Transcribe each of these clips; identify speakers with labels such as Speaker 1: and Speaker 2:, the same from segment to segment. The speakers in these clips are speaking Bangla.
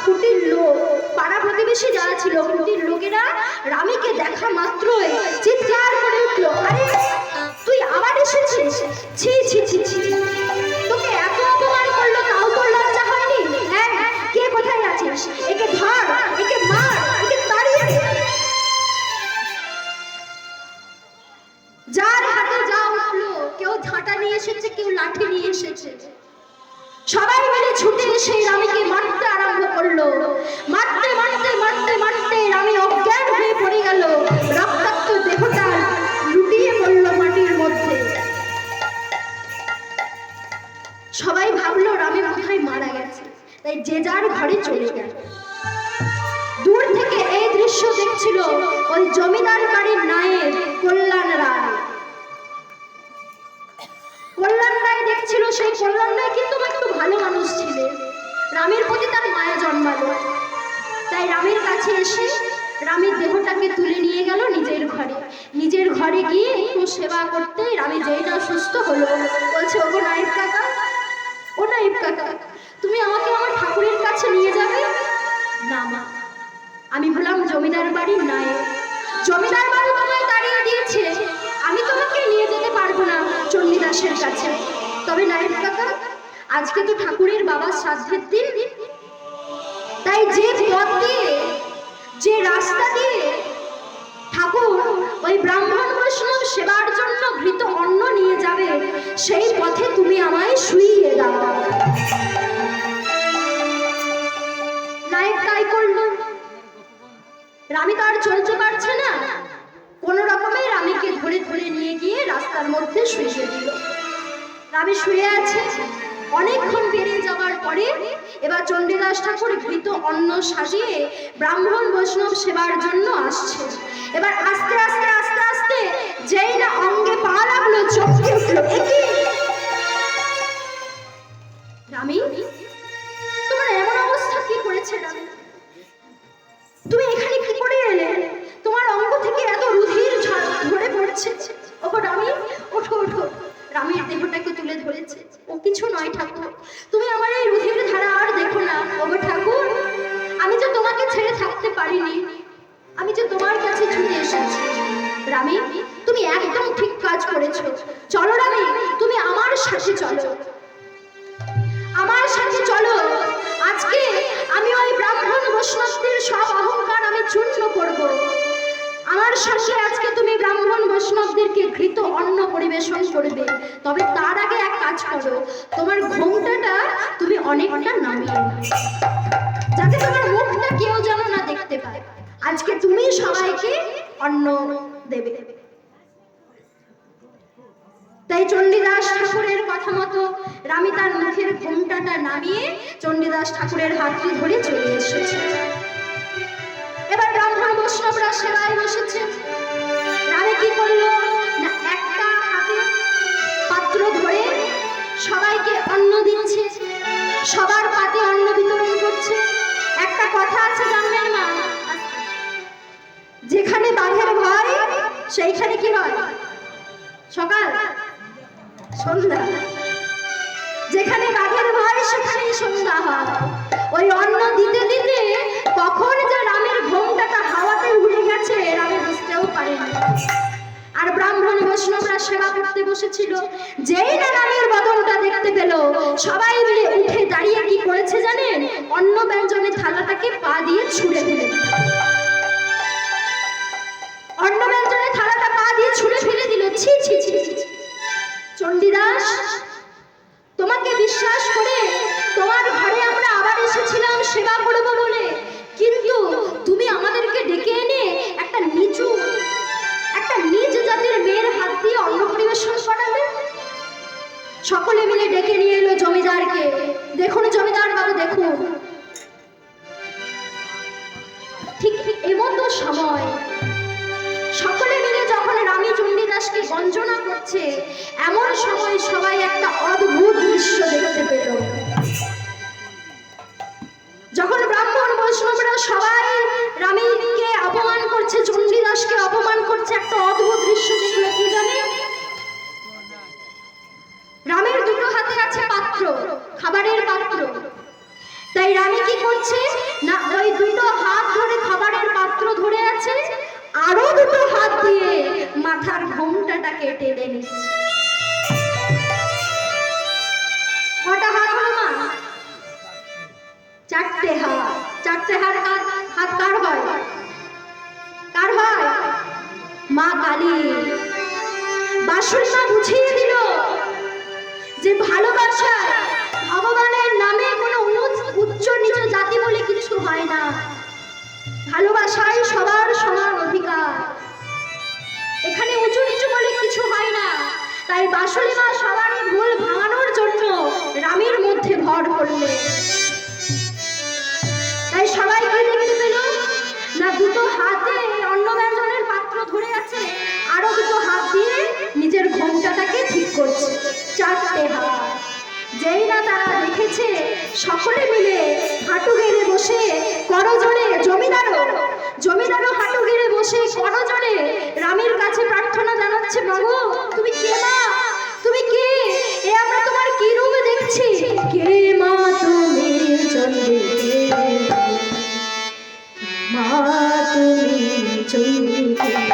Speaker 1: কুটির লোক, পাড়া প্রতিবেশী যারা ছিল, কুটির লোকেরা রামীকে দেখা মাত্রই চিৎকার করে উঠল, আরে তুই আবার এসেছিস? ছি ছি ছি ছি, তোকে এত অপমান করলো তাও তোর লজ্জা হয়নি? হ্যাঁ, কে কোথায় আছিস? একে ধর, একে মার, একে তাড়িয়ে দে। যার হাতে যা উঠলো, কেউ ঝাঁটা নিয়ে এসেছে, কেউ লাঠি নিয়ে এসেছে, সবাই মিলে ছুটে এসে রামীকে মারতে আরম্ভ করলো। মারতে মারতে মারতে মারতে রামী অজ্ঞান হয়ে পড়ে গেল, রক্তাক্ত দেহটা লুটিয়ে পড়ল মাটির মধ্যে। সবাই ভাবলো রামী কোথায় মারা গেছে, তাই যে যার ঘরে চলে গেল। দূর থেকে এই দৃশ্য দেখছিল ওই জমিদার বাড়ির নায়েব কল্যাণ রায়। কল্যাণ রায় দেখছিল, সেই কল্যাণ রায় কিন্তু একটু ভালো মানুষ ছিলেন, রামের প্রতি তার মায়া জন্মালো। তাই রামের কাছে এসে রামের দেহটাকে তুলে নিয়ে গেল নিজের ঘরে। নিজের ঘরে গিয়ে একটু সেবা করতে রামী যেই না সুস্থ হলো, বলছে, ওগো নায়েব কাকা, ও নায়েব কাকা, তুমি আমাকে আমার ঠাকুরের কাছে নিয়ে যাবে? না মা, আমি হলাম জমিদার বাড়ির নায়েব, জমিদার বাবু তোমায় তাড়িয়ে দিয়েছে, আমি তোমাকে নিয়ে যেতে পারবো না চণ্ডীদাসের কাছে। তবে নায়েব কাকা, আজকে তো ঠাকুরের বাবার শ্রাদ্ধের দিন, তাই যে পথ দিয়ে, যে রাস্তা দিয়ে ঠাকুর ওই ব্রাহ্মণ বৈষ্ণব সেবার জন্য ঘৃত অন্ন নিয়ে যাবে, সেই পথে তুমি আমায় শুইয়ে দাও। নায়েব তাই করলো। রামী তো আর চলতে পারছে না, কোন রকমে রামীকে ধরে ধরে নিয়ে গিয়ে রাস্তার মধ্যে শুইয়ে দিল। রামী শুয়ে আছে। অনেকক্ষণ পেরিয়ে যাওয়ার পরে এবার চণ্ডীদাস ঠাকুর ঘৃত অন্ন সাজিয়ে ব্রাহ্মণ বৈষ্ণব সেবার জন্য আসছে। এবার আস্তে আস্তে আস্তে আস্তে যেই না অঙ্গে পা লাগলো, চমকে উঠলো, একি রামী, তোমার এমন অবস্থা কি করেছে রামী? তুমি এখানে কি করে এলে? তোমার অঙ্গ থেকে এত রুধির ঝরে পড়ছে। ওগো রামী, ওঠো ওঠো। রামীর দেহটাকে তুলে ধরেছে। ও কিছু নয় ঠাকুর, তুমি আমার এই রুধির ধারা আর দেখো না। ওগো ঠাকুর, আমি যে তোমাকে ছেড়ে থাকতে পারিনি, আমি যে তোমার কাছে ছুটে এসেছি। রামী, তুমি একদম ঠিক কাজ করেছো। চলো রামী, তুমি আমার সাথে চলো, আমার সাথে চলো। আজকে আমি ওই ব্রাহ্মণ বৈষ্ণবদের সব অহংকার আমি চূর্ণ করব। আমার সাথে আজকে তুমি ব্রাহ্মণ বৈষ্ণবদেরকে ঘৃত অন্ন পরিবেশন করবে। তবে তার আগে এক কাজ করো, তোমার ঘোমটাটা তুমি অনেকটা নামিয়ে নাও, যাতে তোমার মুখটা কেউ যেন না দেখতে পায়। আজকে তুমি সবাইকে অন্ন দেবে। তাই চণ্ডীদাস ঠাকুরের কথা মতো রামী তার মুখের ঘোমটাটা নামিয়ে চণ্ডীদাস ঠাকুরের হাতটি ধরে চলে এসেছে। এবার ব্রাহ্মণ বৈষ্ণবরা সেবায় বসেছে। রামী কি করলো না, একটা হাতে পাত্র ধরে সবাইকে অন্ন দিচ্ছে, সবার পাতে অন্ন বিতরণ করছে। একটা কথা আছে জানবেন না, যেখানে বাঘের ভয় সেইখানে কি হয়? সকাল সন্ধ্যা। যেখানে বাঘের ভয় সেখানেই সন্ধ্যা হয়। ওই অন্ন দিতে দিতে কখন যে রামের ঘোমটাটা হাওয়াতে উড়ে গেছে রামী বুঝতেও পারেনি। আর ব্রাহ্মণ বৈষ্ণবরা সেবা করতে বসেছিল। যেই না রামের বদনটা দেখতে পেল, সবাই মিলে উঠে দাঁড়িয়ে কি করেছে জানেন? অন্ন ব্যঞ্জনের থালাটাকে পা দিয়ে ছুঁড়ে ফেলে, অন্ন ব্যঞ্জনের থালাটা পা দিয়ে ছুঁড়ে ফেলে দিল। ছি ছি ছি, চণ্ডীদাস, তোমাকে বিশ্বাস করে তোমার ঘরে আমরা আবার এসেছিলাম সেবা করব বলে, কিন্তু তুমি আমাদেরকে ডেকে এনে একটা নিজ জাতির মেয়ের হাত দিয়ে অন্ন পরিবেশন করালে। সকলে মিলে ডেকে নিয়ে এলো জমিদারকে। দেখুন জমিদার বাবু, দেখুন, ঠিক এমন তো সময় সকলে মিলে যখন রামী চণ্ডীদাসকে বঞ্চনা করছে, এমন সময় সবাই একটা অদ্ভুত দৃশ্য দেখতে পেল। যখন ব্রাহ্মণ বৈষ্ণবরা সবাই রামীকে অপমান করছে, চণ্ডীদাসকে অপমান করছে, একটা অদ্ভুত দৃশ্য দেখলো। কি জানে? রামের দুটো হাতে আছে পাত্র, খাবারের পাত্র। তাই রানী কি করছে না, ওই দুটো হাত ধরে খাবারের পাত্র ধরে আছে, আরো দুটো হাত দিয়ে মাথার ঘোমটাটাকে টেনে নিচ্ছে। কটা হাত হলো মা? চারটে হাত। চারটে হাত হাত কার হয়? কার হয়? মা কালী। বাঁশুরি মা বুঝিয়ে দিল যে ভালোবাসা ভগবানের নামে কোনো উচ্চ নিচ জাতি বলে কিছু হয় না, ভালোবাসায় সবার সমান অধিকার, এখানে উঁচু নিচু বলে কিছু হয় না। তাই বাঁশুরি মা সবার ভুল ভাঙানোর জন্য রামের মধ্যে ভর করলেন। তাই সবাই কি দেখতে পেল না, দুটো হাতে অন্ন ব্যঞ্জনের পাত্র ধরে আছে, আরো দুটো হাত দিয়ে নিজের ঘোমটাটাকে ঠিক করছে। চারটে হাত। যেই না তারা দেখেছে, সকলে মিলে হাঁটু গেড়ে বসে করজোড়ে, জমিদারও হাঁটু গেড়ে বসে করজোড়ে রামের কাছে প্রার্থনা জানাচ্ছে, মাগো তুমি কে মা? তুমি কে? এ আমরা তোমার কি রূপ দেখছি? কে মা তুমি? চন্ডী মা তুমি চন্ডী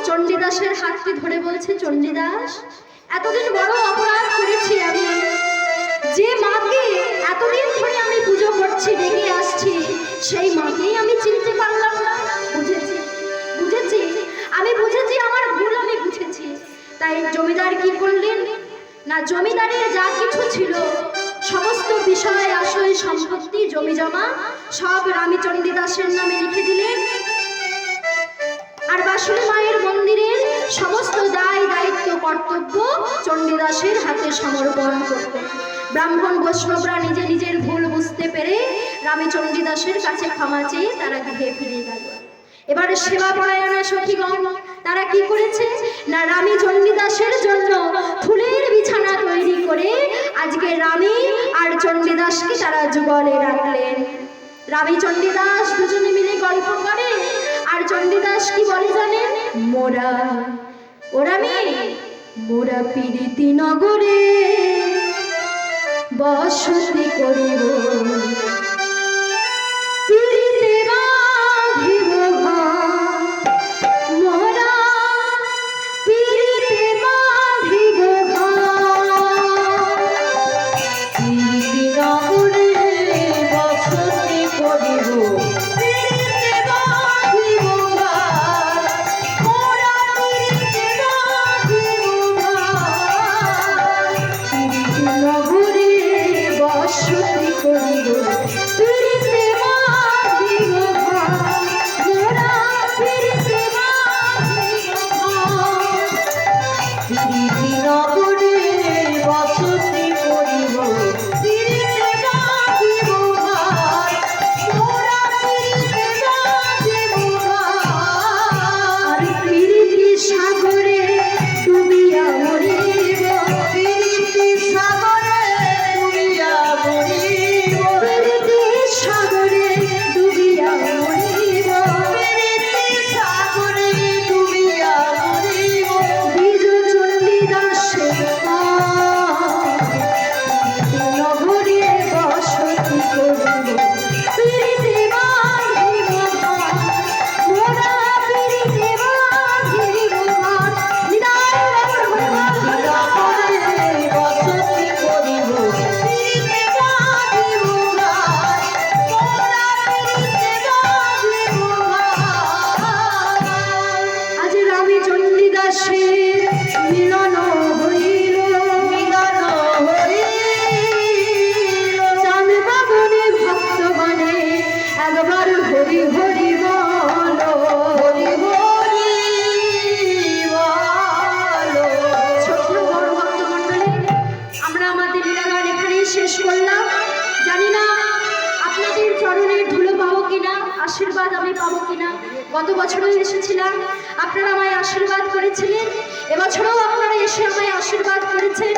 Speaker 1: চণ্ডীদাসের হাতটি ধরে বলছে, চণ্ডীদাস এতদিন বড় অপরাধ করেছি আমি, যে মাকে এতদিন ধরে আমি পুজো করছি, ডেকে আসছি, সেই মাকেই আমি চিনতে পারলাম না। বুঝেছি আমি বুঝেছি, আমার ভুল আমি বুঝেছি। তাই জমিদার কি করলেন না, জমিদারের যা কিছু ছিল সমস্ত বিষয় আশয় সম্পত্তি জমি জমা সব রানী চণ্ডীদাসের নামে লিখে দিলেন। আর বাঁশুরি মায়ের মন্দিরের সমস্ত দায় দায়িত্ব কর্তব্য চণ্ডীদাসের হাতে সমর্পণ করতেন। ব্রাহ্মণ বৈষ্ণবরা নিজের ভুল বুঝতে পেরে রামে চণ্ডীদাসের কাছে ক্ষমা চেয়ে তারা গৃহে ফিরে গেল। এবারে সেবা পরায়ণা সখীগণ তারা কি করেছে না, রানী চণ্ডীদাসের জন্য ফুলের বিছানা তৈরি করে আজকে রানী আর চণ্ডীদাসকে তারা যুগলে রাখলেন। রানী চণ্ডীদাস দুজনে মিলে গল্প করে, আর চণ্ডীদাস কি বলে জানেন, মোরা পীড়িতি নগরে বসতি করিব, পীড়িতে বাঁধিব মোরা পীড়িতে বাঁধিব পীড়িতি নগরে বসতি করিব, নগরে বসতি করিব। করিব পিরিতে বাঁধিব ঘর মোরা পিরিতে বাঁধিব ঘর নিদায়
Speaker 2: বসতি করিব
Speaker 1: পিরিতে বাঁধিব ঘর মোরা পিরিতে বাঁধিব ঘর আজ রামী চণ্ডীদাসের মিলন হইল চাঁদ বাবনে ভক্তগণে একবার হরি হরি বল হরি হরি বল। ছোট্ট বড় ভক্তমণ্ডলী, আমরা আমাদের লীলাগান এখানেই শেষ করলাম। জানি না আপনাদের চরণের ধুলো পাবো কিনা, আশীর্বাদ আমি পাবো কিনা। গত বছরও এসেছিলাম, আপনারা আমায় আশীর্বাদ করেছিলেন, এবছরও আপনারা এসে আমায় আশীর্বাদ করেছেন।